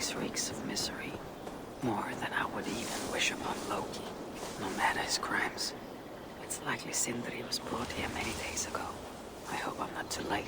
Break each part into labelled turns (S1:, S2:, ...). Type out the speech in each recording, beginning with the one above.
S1: place reeks of misery, more than I would even wish upon Loki, no matter his crimes. It's likely Sindri was brought here many days ago. I hope I'm not too late.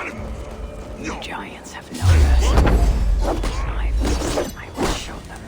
S1: You giants have no mercy. I will show them.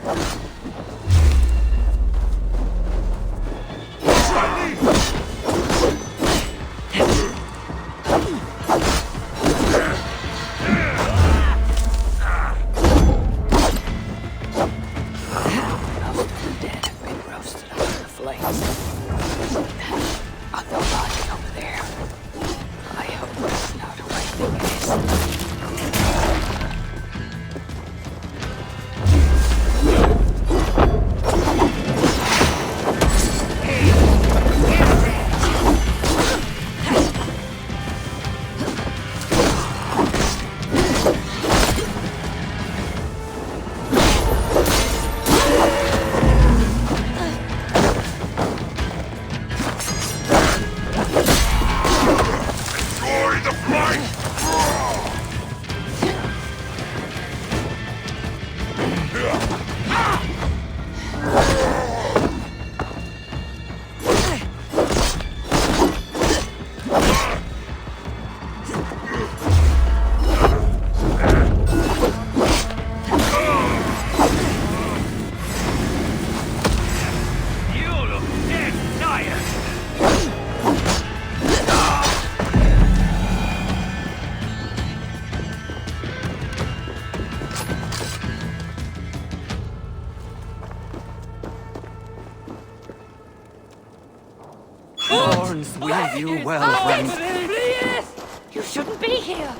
S2: Thorns will you well, friend.
S3: Please! You shouldn't be here!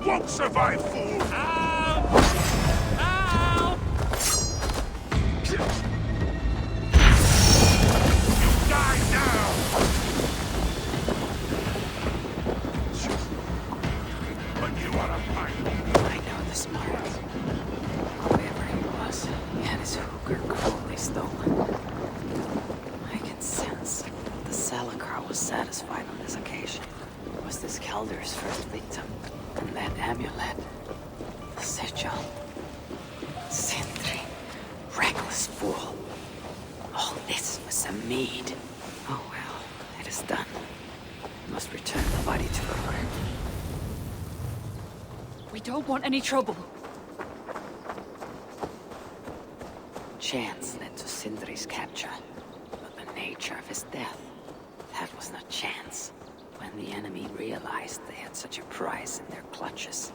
S4: Won't survive, fool! You die now! But you are a pirate.
S1: I know this mark. Whoever he was, he had his hooker cruelly stolen. I can sense the Salakar was satisfied on this occasion. It was this Kelder's first victim. And that amulet, the sigil, Sindri, reckless fool. All this was a mead. Oh well, it is done. I must return the body to her.
S3: We don't want any trouble.
S1: Chance led to Sindri's capture, but the nature of his death, that was not chance. When the enemy realized they had such a prize in their clutches.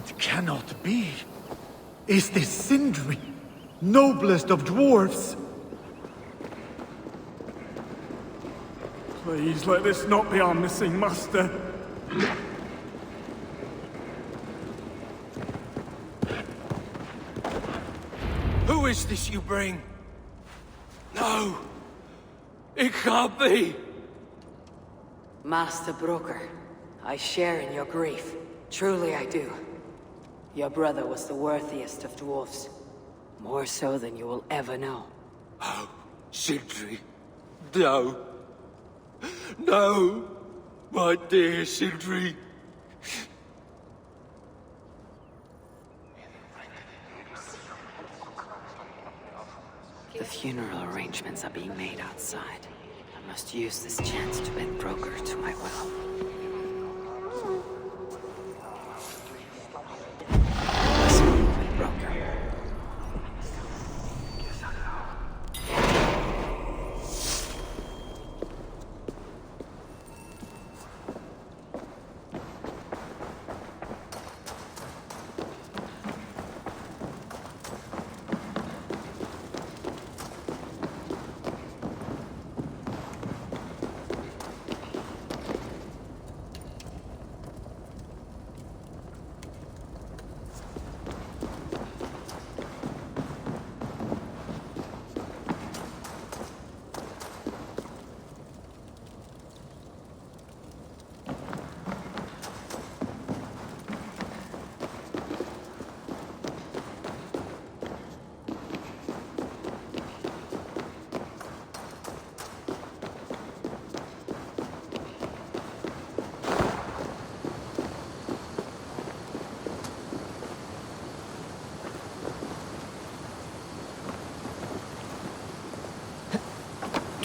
S5: It cannot be. Is this Sindri, noblest of dwarves?
S6: Please let this not be our missing master.
S7: Who is this you bring? No! It can't be!
S1: Master Broker, I share in your grief. Truly I do. Your brother was the worthiest of dwarves. More so than you will ever know.
S7: Oh, Sindri. No. No! My dear Sindri.
S1: The funeral arrangements are being made outside. I must use this chance to bend Broker to my will. Listen with Broker.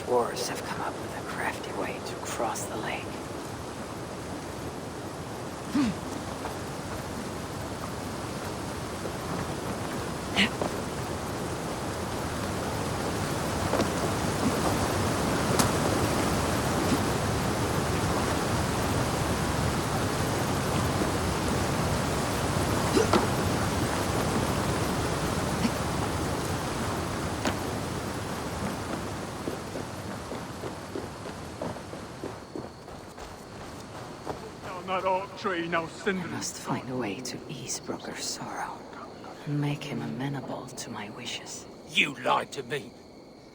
S1: Dwarves have come up with a crafty way to cross the lake.
S6: Down that oak tree now,
S1: I
S6: Sindri.
S1: must find a way to ease Broker's sorrow. And make him amenable to my wishes.
S7: You lied to me.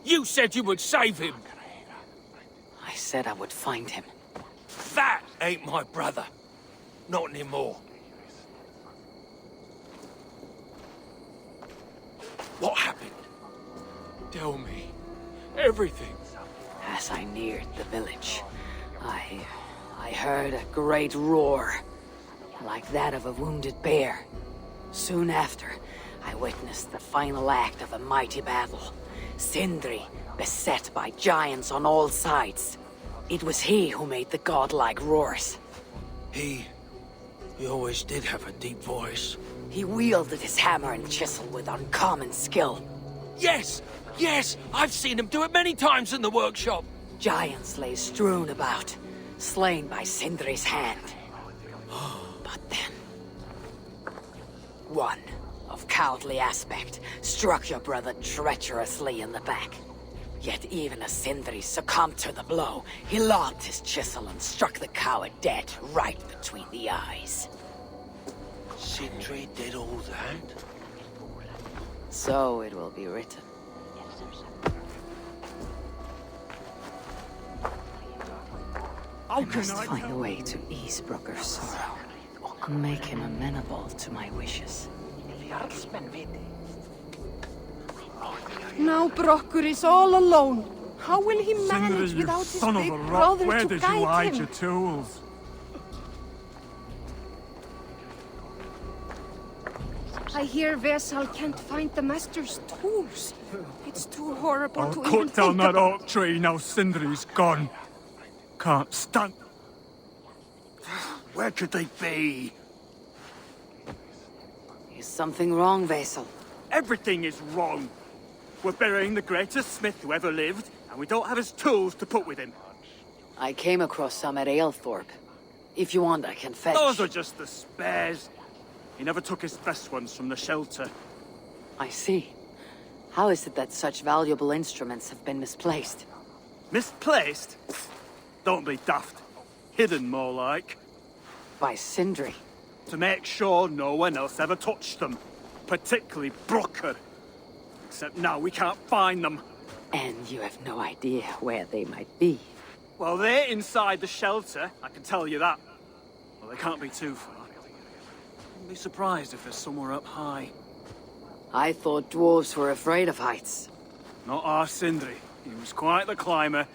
S7: You said you would save him.
S1: I said I would find him.
S7: That ain't my brother. Not anymore. What happened? Tell me. Everything.
S1: As I neared the village, I heard a great roar, like that of a wounded bear. Soon after, I witnessed the final act of a mighty battle. Sindri, beset by giants on all sides. It was he who made the godlike roars.
S7: He always did have a deep voice.
S1: He wielded his hammer and chisel with uncommon skill.
S7: Yes! Yes! I've seen him do it many times in the workshop.
S1: Giants lay strewn about, slain by Sindri's hand. But then, one of cowardly aspect struck your brother treacherously in the back. Yet even as Sindri succumbed to the blow, he lobbed his chisel and struck the coward dead right between the eyes.
S7: Sindri did all that?
S1: So it will be written.
S6: How
S1: I
S6: can
S1: must
S6: I
S1: find a way to ease Broker's sorrow. And make him amenable to my wishes.
S8: Now Brokur is all alone. How will he
S6: Sindri,
S8: manage
S6: you
S8: without his
S6: son of
S8: big
S6: a rock,
S8: brother
S6: where
S8: to
S6: did you
S8: guide
S6: hide
S8: him?
S6: your tools?
S8: I hear Vesal can't find the master's tools. It's too horrible
S6: I'll
S8: to even
S6: cut down
S8: think
S6: that
S8: about.
S6: oak tree now Sindri's gone. Can't stand.
S7: Where could they be?
S1: Is something wrong, Vesal?
S6: Everything is wrong. We're burying the greatest smith who ever lived, and we don't have his tools to put with him.
S1: I came across some at Aylthorpe. If you want, I can fetch.
S6: Those are just the spares. He never took his best ones from the shelter.
S1: I see. How is it that such valuable instruments have been misplaced?
S6: Misplaced? Don't be daft. Hidden, more like.
S1: By Sindri.
S6: To make sure no one else ever touched them. Particularly Brooker. Except now we can't find them.
S1: And you have no idea where they might be.
S6: Well, they're inside the shelter, I can tell you that. Well, they can't be too far. I'd be surprised if they're somewhere up high.
S1: I thought dwarves were afraid of heights.
S6: Not our Sindri. He was quite the climber.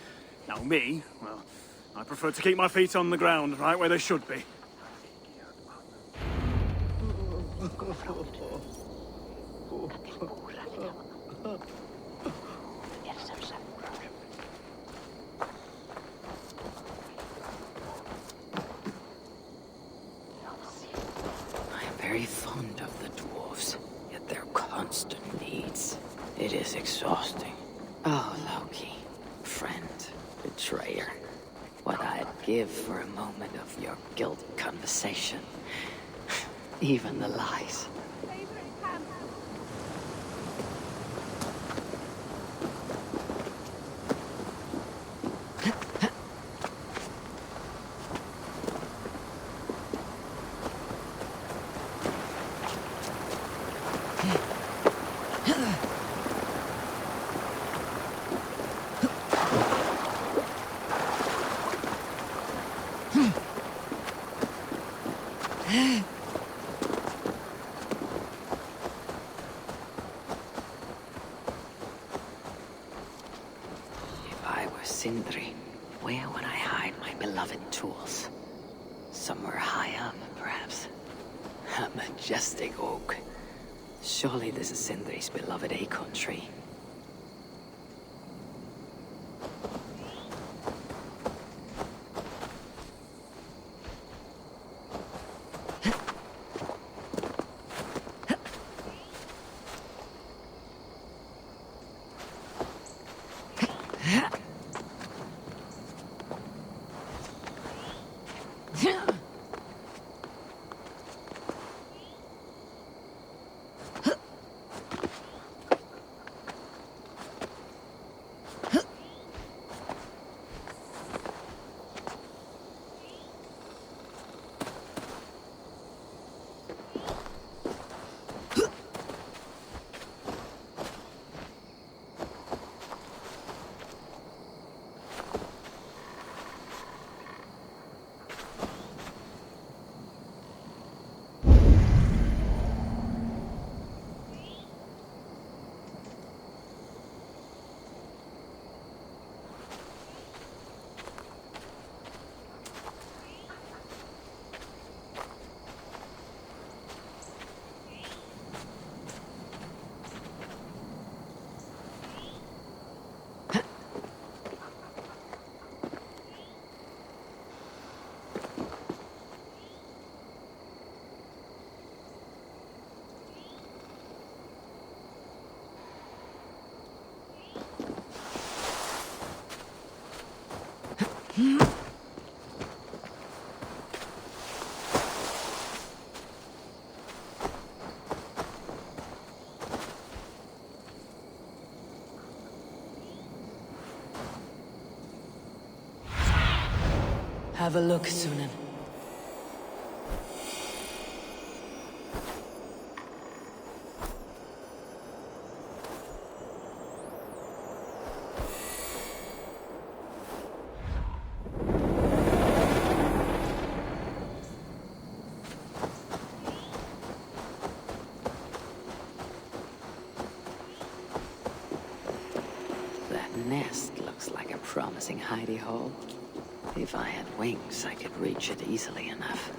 S6: Now me, well, I prefer to keep my feet on the ground, right where they should be.
S1: I am very fond of the dwarves, yet their constant needs. It is exhausting. Oh, Loki. Friend, betrayer. What I'd give for a moment of your guilt conversation. Even the lies. If I were Sindri, where would I hide my beloved tools? Somewhere high up, perhaps. A majestic oak. Surely this is Sindri's beloved acorn tree. Have a look, Sunan. That nest looks like a promising hidey hole. If I had wings, I could reach it easily enough.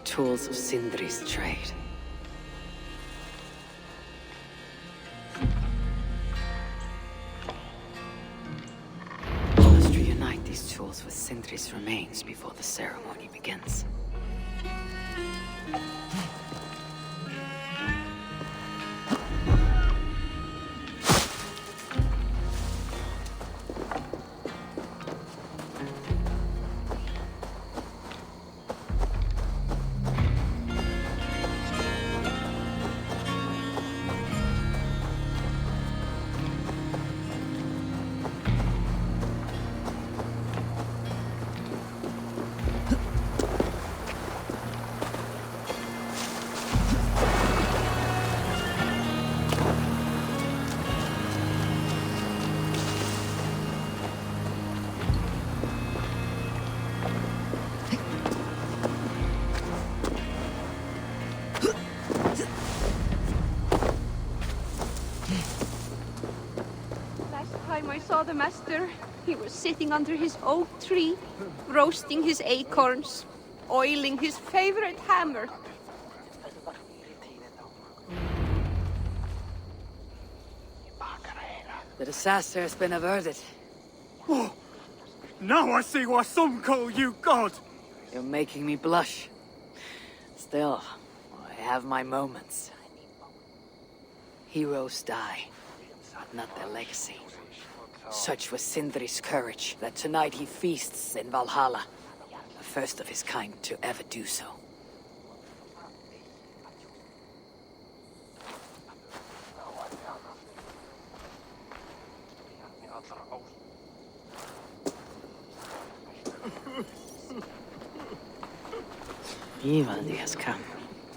S1: tools of Sindri's trade. I must reunite these tools with Sindri's remains before the ceremony begins.
S8: Last time I saw the master, he was sitting under his oak tree, roasting his acorns, oiling his favorite hammer.
S1: The disaster has been averted.
S6: Oh, now I see why some call you God!
S1: You're making me blush. Still, I have my moments. Heroes die, but not their legacy. Such was Sindri's courage that tonight he feasts in Valhalla, the first of his kind to ever do so. Ivaldi has come.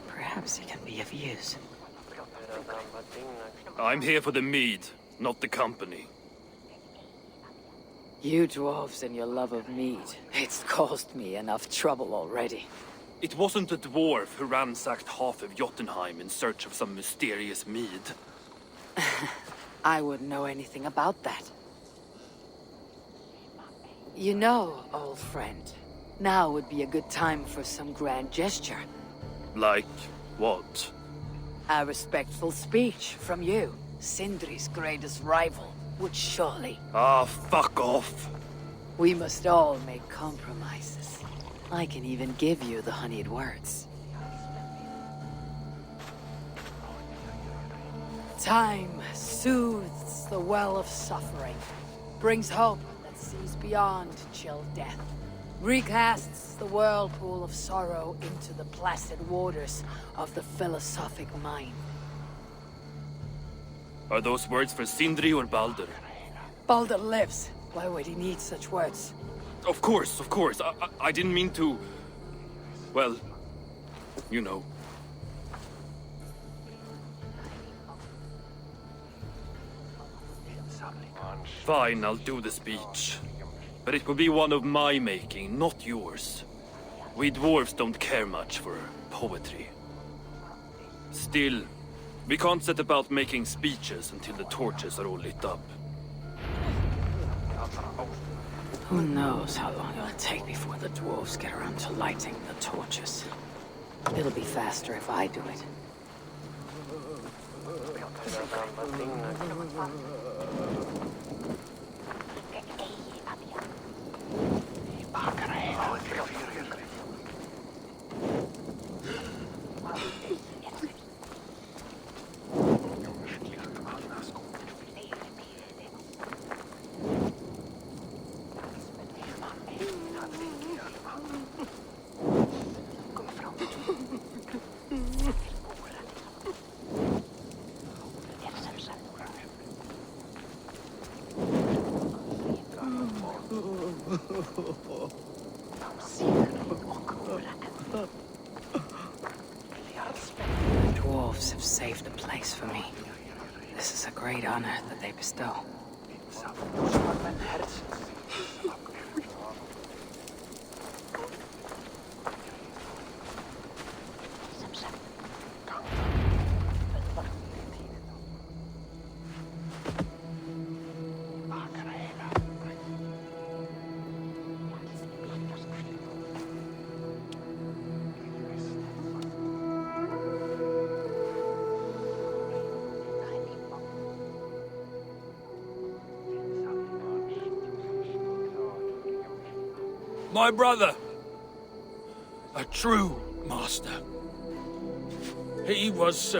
S1: Perhaps he can be of use.
S7: I'm here for the mead, not the company.
S1: You dwarves and your love of mead. It's caused me enough trouble already.
S7: It wasn't a dwarf who ransacked half of Jotunheim in search of some mysterious mead.
S1: I wouldn't know anything about that. You know, old friend, now would be a good time for some grand gesture.
S7: Like what?
S1: A respectful speech from you, Sindri's greatest rival, would surely.
S7: Ah, fuck off.
S1: We must all make compromises. I can even give you the honeyed words. Time soothes the well of suffering, brings hope that sees beyond chill death, recasts the whirlpool of sorrow into the placid waters of the philosophic mind.
S7: Are those words for Sindri or Baldur?
S1: Baldur lives. Why would he need such words?
S7: Of course, of course. I didn't mean to... Well, you know. Fine, I'll do the speech. But it will be one of my making, not yours. We dwarves don't care much for poetry. Still, we can't set about making speeches until the torches are all lit up.
S1: Who knows how long it'll take before the dwarves get around to lighting the torches. It'll be faster if I do it. The dwarves have saved a place for me. This is a great honor that they bestow.
S9: My brother. A true master. He was,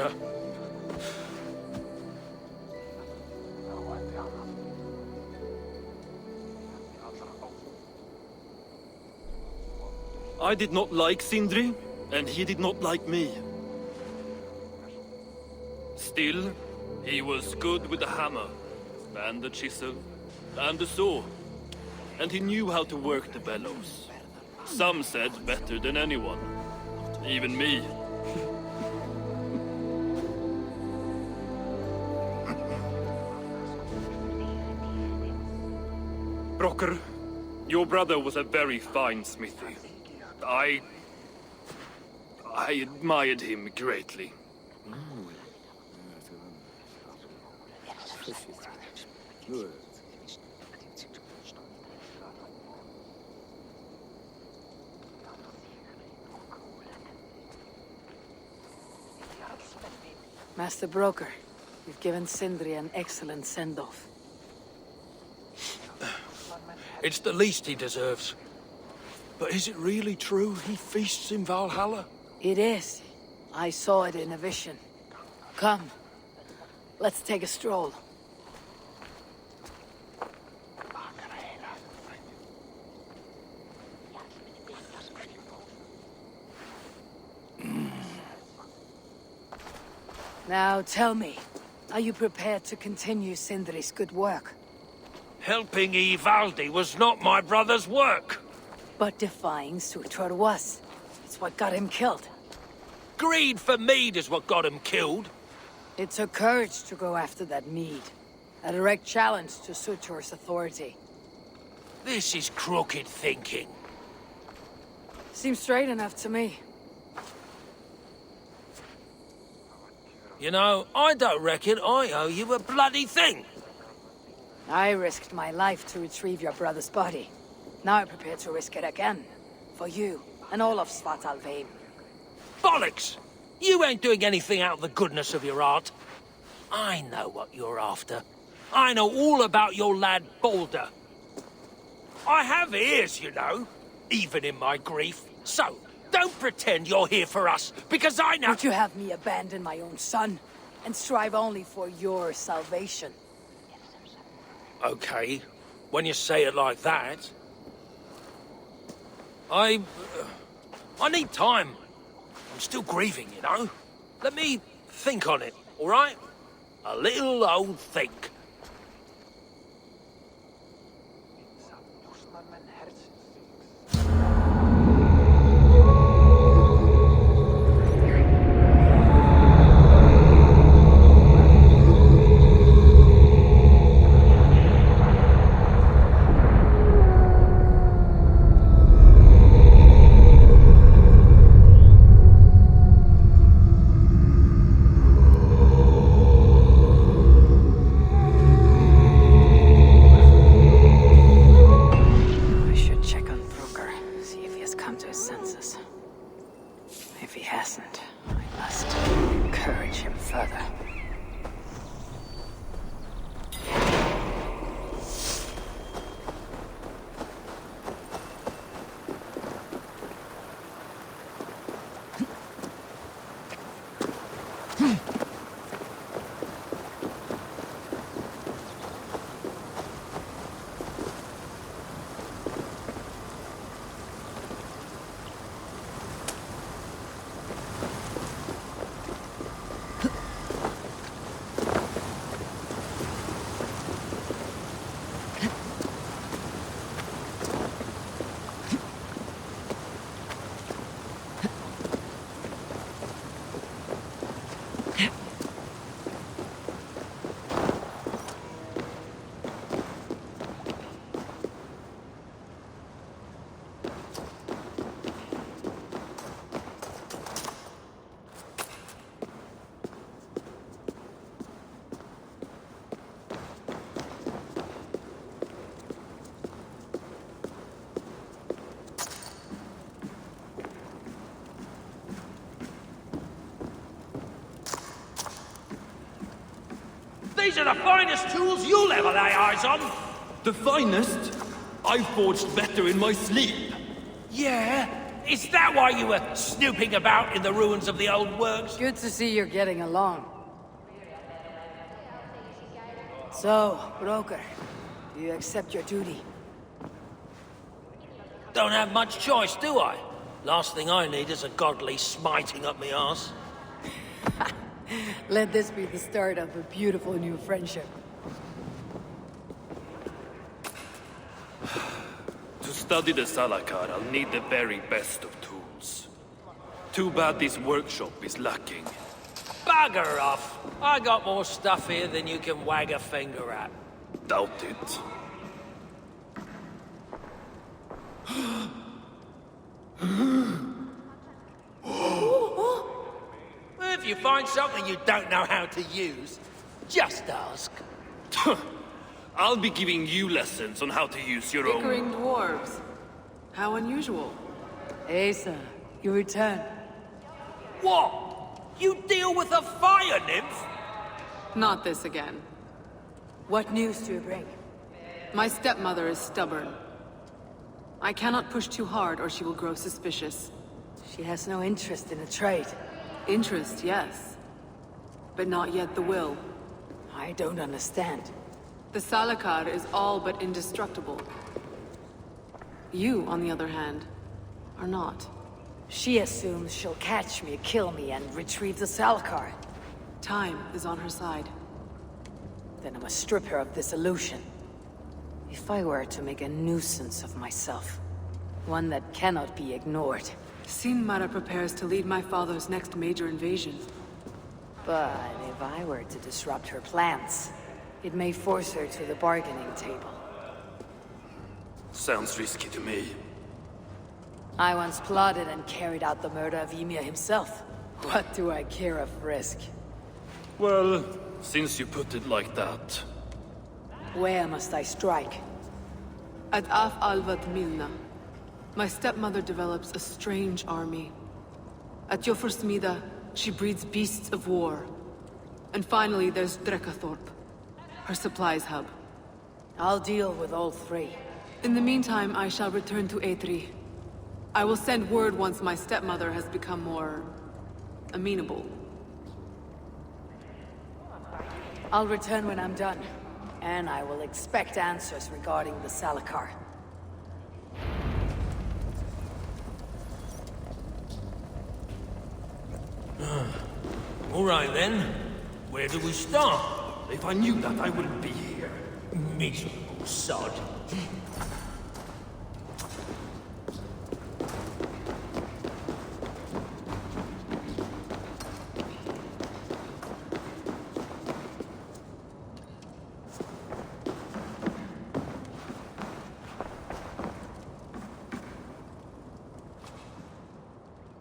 S7: I did not like Sindri, and he did not like me. Still, he was good with the hammer, and the chisel, and the saw. And he knew how to work the bellows. Some said better than anyone. Even me. Brocker, your brother was a very fine smithy. I admired him greatly.
S1: Master Broker, you've given Sindri an excellent send-off.
S9: it's the least he deserves. But is it really true he feasts in Valhalla?
S1: It is. I saw it in a vision. Come, let's take a stroll. Now tell me, are you prepared to continue Sindri's good work?
S9: Helping Ivaldi was not my brother's work.
S1: But defying Sutor was. It's what got him killed.
S9: Greed for mead is what got him killed.
S1: It took courage to go after that mead. A direct challenge to Sutor's authority.
S9: This is crooked thinking.
S1: Seems straight enough to me.
S9: You know, I don't reckon I owe you a bloody thing.
S1: I risked my life to retrieve your brother's body. Now I'm prepared to risk it again. For you, and all of Svartalfheim.
S9: Bollocks! You ain't doing anything out of the goodness of your heart. I know what you're after. I know all about your lad Balder. I have ears, you know, even in my grief. So, don't pretend you're here for us, because I know—
S1: Would you have me abandon my own son, and strive only for your salvation?
S9: Okay, when you say it like that. I need time. I'm still grieving, you know? Let me think on it, all right? A little old think. These are the finest tools you'll ever lay eyes on!
S7: The finest? I forged better in my sleep.
S9: Yeah? Is that why you were snooping about in the ruins of the old works?
S1: Good to see you're getting along. So, broker, do you accept your duty?
S9: Don't have much choice, do I? Last thing I need is a godly smiting up me arse.
S1: Let this be the start of a beautiful new friendship.
S7: To study the Salakar, I'll need the very best of tools. Too bad this workshop is lacking.
S9: Bugger off! I got more stuff here than you can wag a finger at.
S7: Doubt it.
S9: If you find something you don't know how to use, just ask.
S7: I'll be giving you lessons on how to use your own.
S10: Bickering dwarves. How unusual.
S1: Asa, you return.
S9: What? You deal with a fire nymph?
S10: Not this again.
S1: What news do you bring?
S10: My stepmother is stubborn. I cannot push too hard or she will grow suspicious.
S1: She has no interest in the trade.
S10: Interest, yes. But not yet the will.
S1: I don't understand.
S10: The Salakar is all but indestructible. You, on the other hand, are not.
S1: She assumes she'll catch me, kill me, and retrieve the Salakar.
S10: Time is on her side.
S1: Then I must strip her of this illusion. If I were to make a nuisance of myself, one that cannot be ignored.
S10: Sinmara prepares to lead my father's next major invasion.
S1: But if I were to disrupt her plans, it may force her to the bargaining table.
S7: Sounds risky to me.
S1: I once plotted and carried out the murder of Ymir himself. What do I care of risk?
S7: Well, since you put it like that.
S1: Where must I strike?
S10: At Af Alvat Milna, my stepmother develops a strange army. At Jofursmida, she breeds beasts of war. And finally, there's Drekathorp, her supplies hub.
S1: I'll deal with all three.
S10: In the meantime, I shall return to Eitri. I will send word once my stepmother has become more... amenable.
S1: I'll return when I'm done. And I will expect answers regarding the Salakar.
S9: All right then. Where do we start?
S7: If I knew that, I wouldn't be here.
S9: Miserable sod.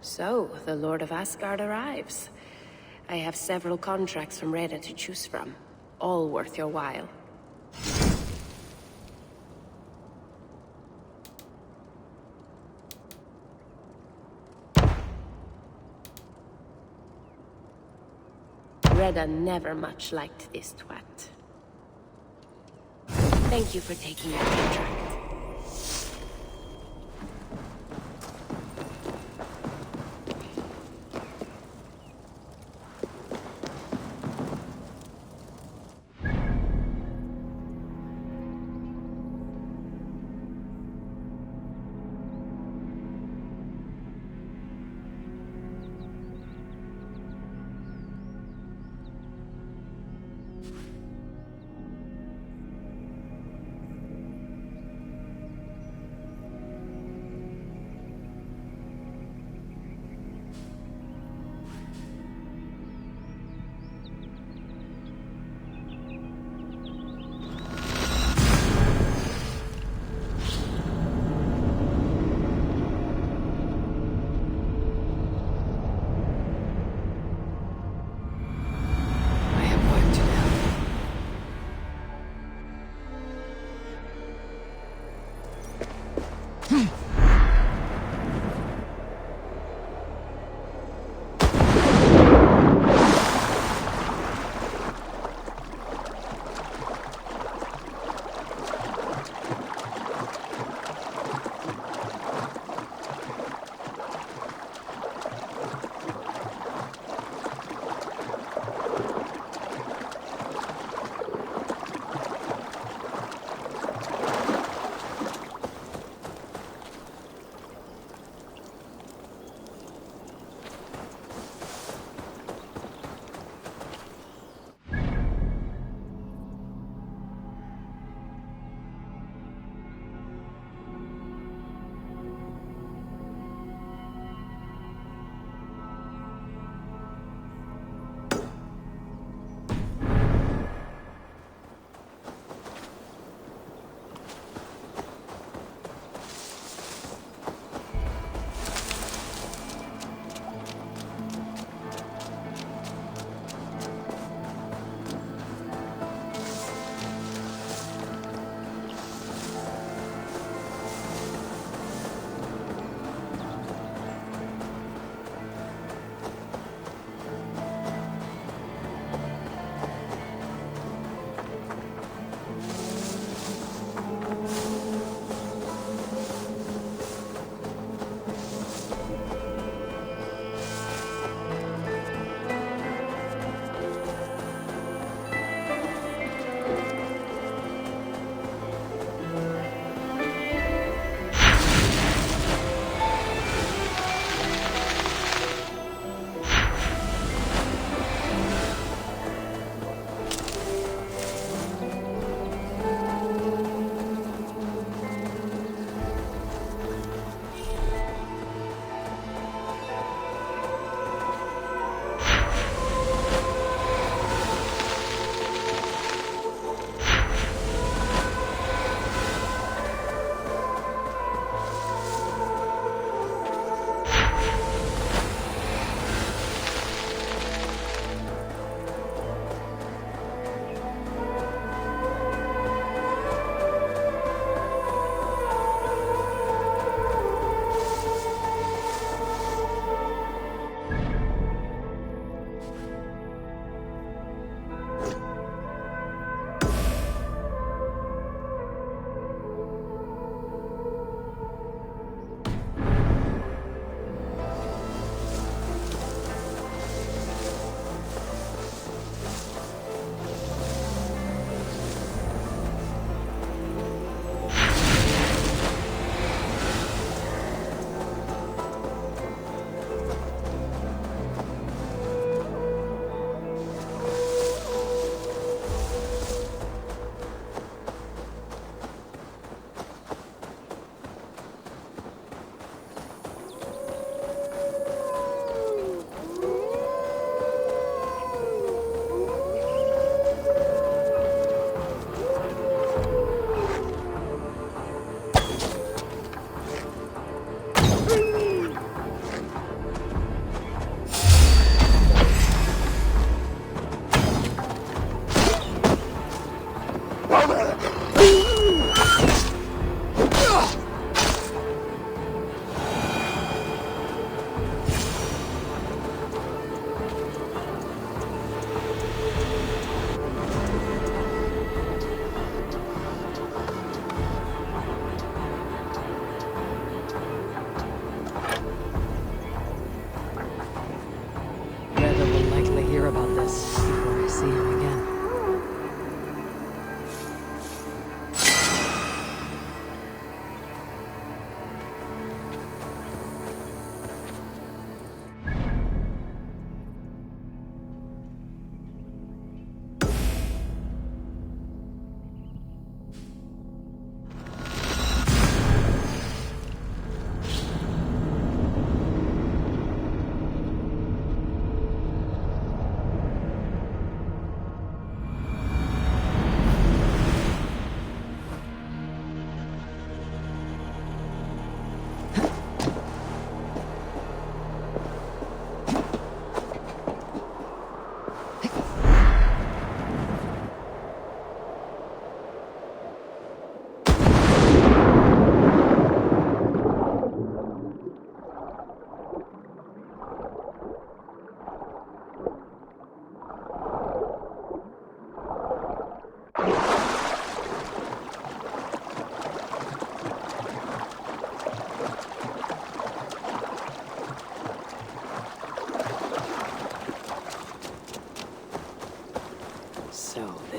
S11: So, the Lord of Asgard arrives. I have several contracts from Reda to choose from. All worth your while. Reda never much liked this twat. Thank you for taking your contract.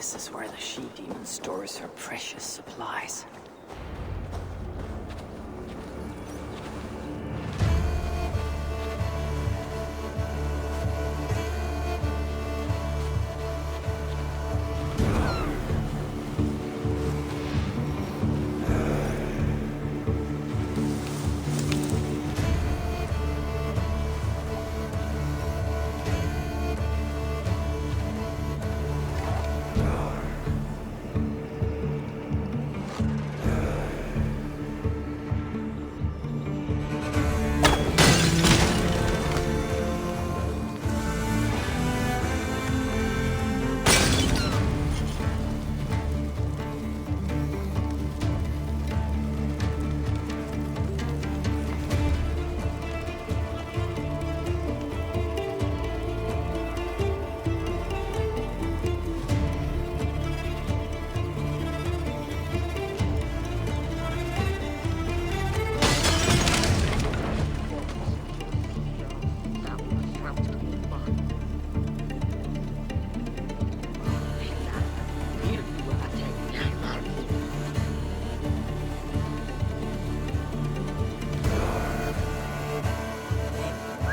S1: This is where the she-demon stores her precious supplies.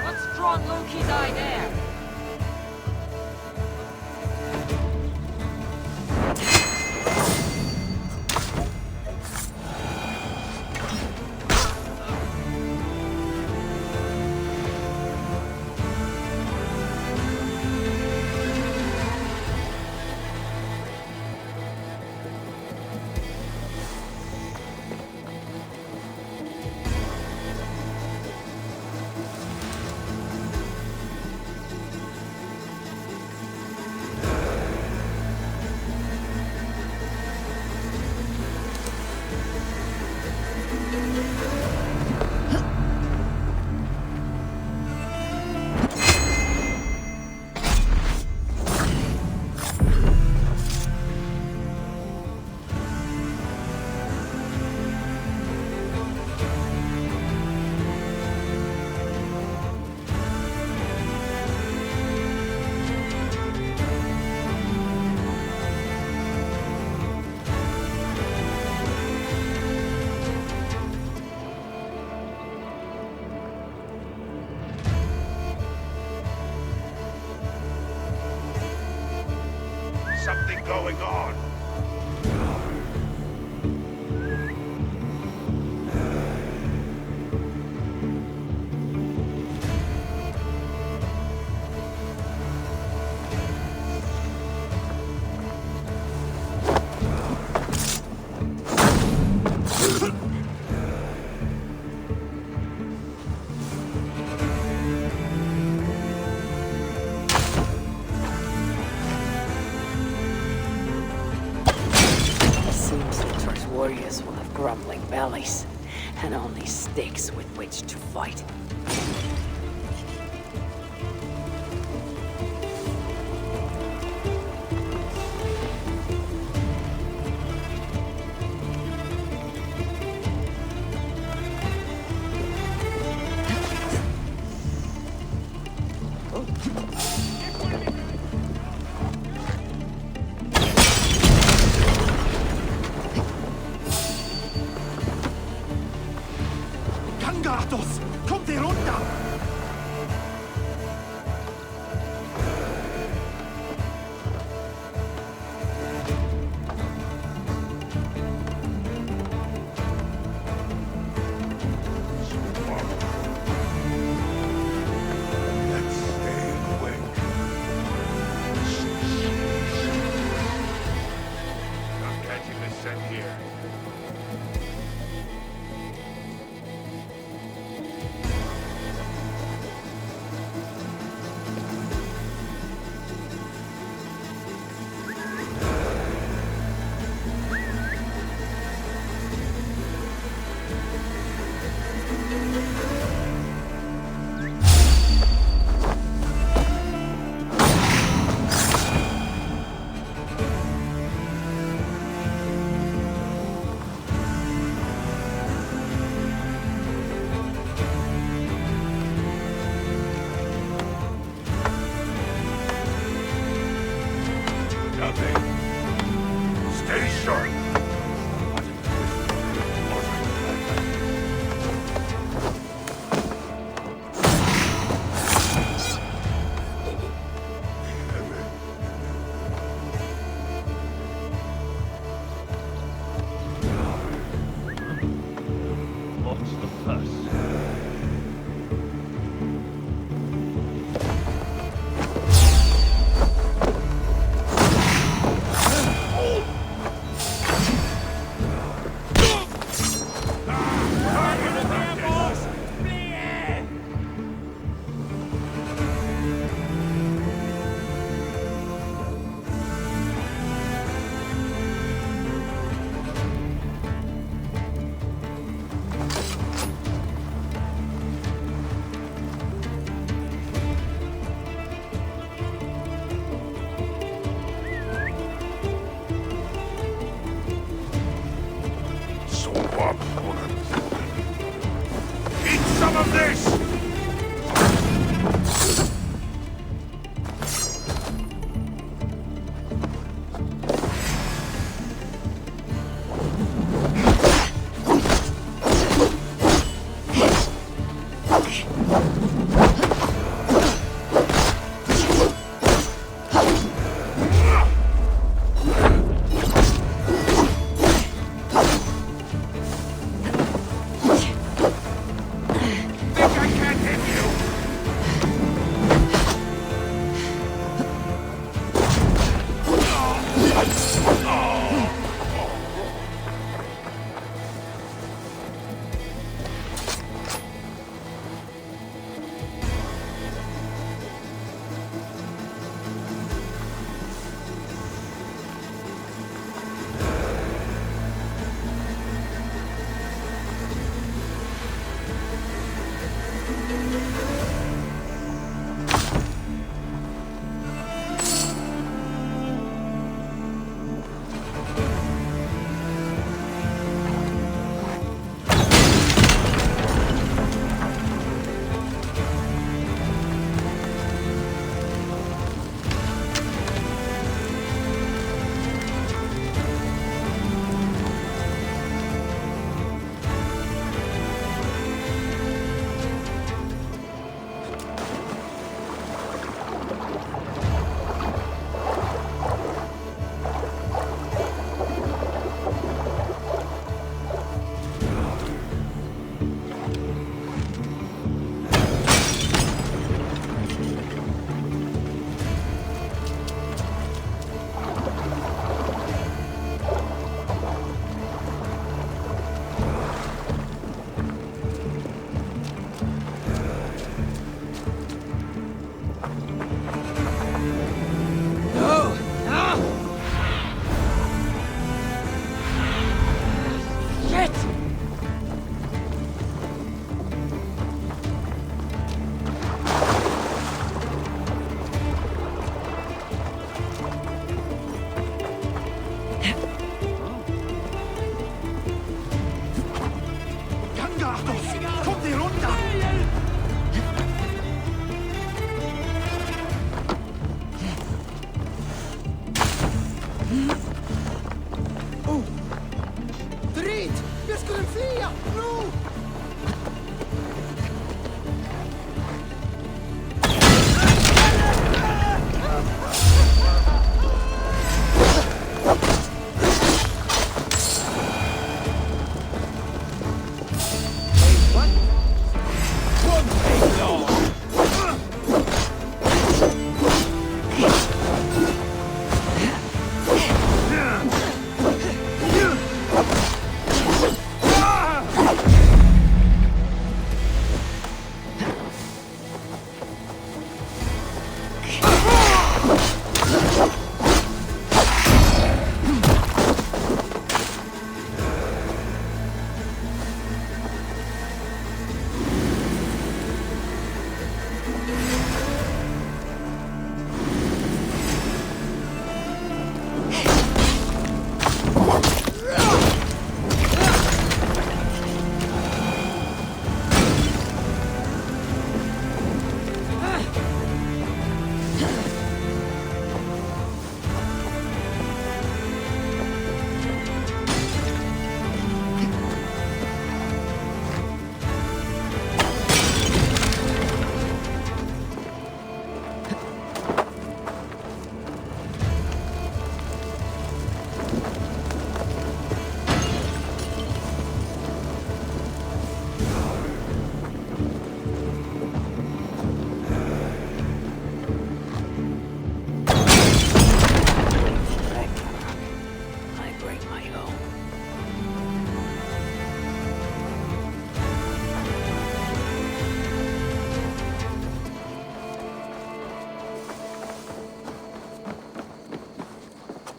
S3: What's drawn Loki's eye there?
S4: Something going on.
S1: Warriors will have grumbling bellies, and only sticks with which to fight.
S5: Gatos! Kommt ihr runter!
S4: Let's stay awake. Not catching the scent here.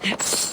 S1: Yes.